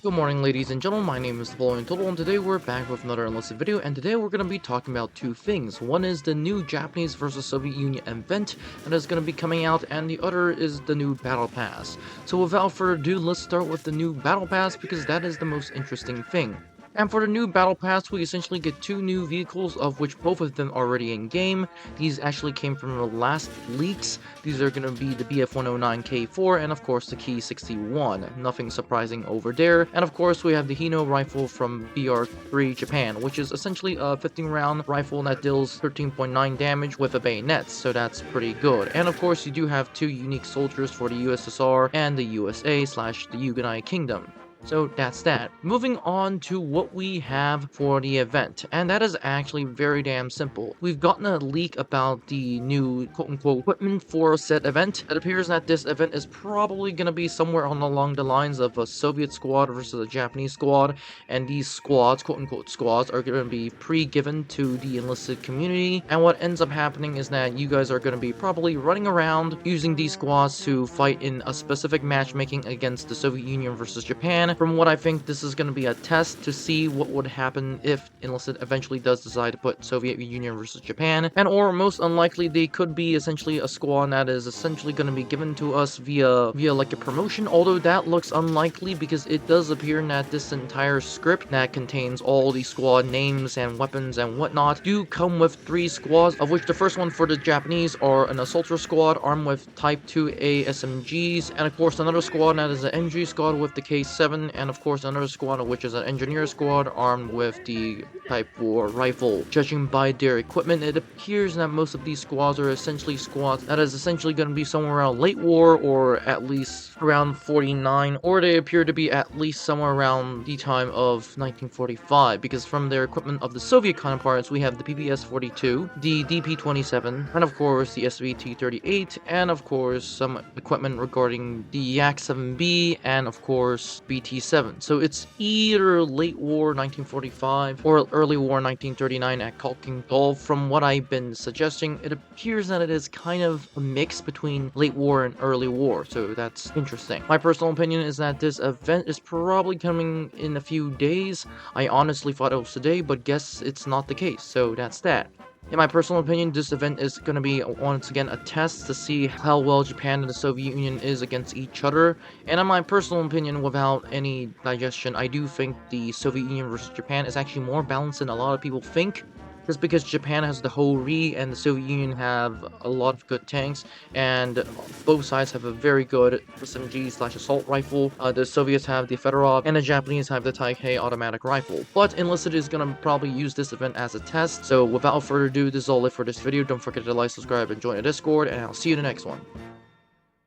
Good morning, ladies and gentlemen. My name is Napoleon, and today we're back with another Enlisted video, and today we're going to be talking about two things. One is the new Japanese versus Soviet Union event that is going to be coming out, and the other is the new Battle Pass. So without further ado, let's start with the new Battle Pass because that is the most interesting thing. And for the new Battle Pass, we essentially get two new vehicles, of which both of them are already in-game. These actually came from the last leaks. These are going to be the BF-109K4 and of course the Key 61. Nothing surprising over there. And of course we have the Hino rifle from BR3 Japan, which is essentially a 15-round rifle that deals 13.9 damage with a bayonet, so that's pretty good. And of course you do have two unique soldiers for the USSR and the USA/the United Kingdom. So that's that. Moving on to what we have for the event, and that is actually very damn simple. We've gotten a leak about the new quote-unquote equipment for said event. It appears that this event is probably going to be somewhere along the lines of a Soviet squad versus a Japanese squad, and these squads, quote-unquote squads, are going to be pre-given to the enlisted community, and what ends up happening is that you guys are going to be probably running around using these squads to fight in a specific matchmaking against the Soviet Union versus Japan. From what I think, this is going to be a test to see what would happen if Enlisted eventually does decide to put Soviet Union versus Japan, and or most unlikely they could be essentially a squad that is essentially going to be given to us via like a promotion, although that looks unlikely because it does appear that this entire script that contains all the squad names and weapons and whatnot do come with 3 squads, of which the first one for the Japanese are an assaulter squad armed with Type 2A SMGs, and of course another squad that is an MG squad with the K7, and of course another squad which is an engineer squad armed with the Type 4 rifle. Judging by their equipment, it appears that most of these squads are essentially squads that is essentially going to be somewhere around late war or at least around 49, or they appear to be at least somewhere around the time of 1945, because from their equipment of the Soviet counterparts we have the PPS-42, the DP-27, and of course the SVT-38, and of course some equipment regarding the Yak-7B, and of course BT-7. So it's either late war 1945 or early war 1939 at Khalkhin Gulf. From what I've been suggesting, it appears that it is kind of a mix between late war and early war, so that's interesting. My personal opinion is that this event is probably coming in a few days. I honestly thought it was today, but guess it's not the case, so that's that. In my personal opinion, this event is going to be, once again, a test to see how well Japan and the Soviet Union is against each other. And in my personal opinion, without any digestion, I do think the Soviet Union versus Japan is actually more balanced than a lot of people think. Just because Japan has the Ho-Ri and the Soviet Union have a lot of good tanks, and both sides have a very good SMG/assault rifle. The Soviets have the Fedorov, and the Japanese have the Taikei automatic rifle. But Enlisted is gonna probably use this event as a test, so without further ado, this is all it for this video. Don't forget to like, subscribe, and join the Discord, and I'll see you in the next one.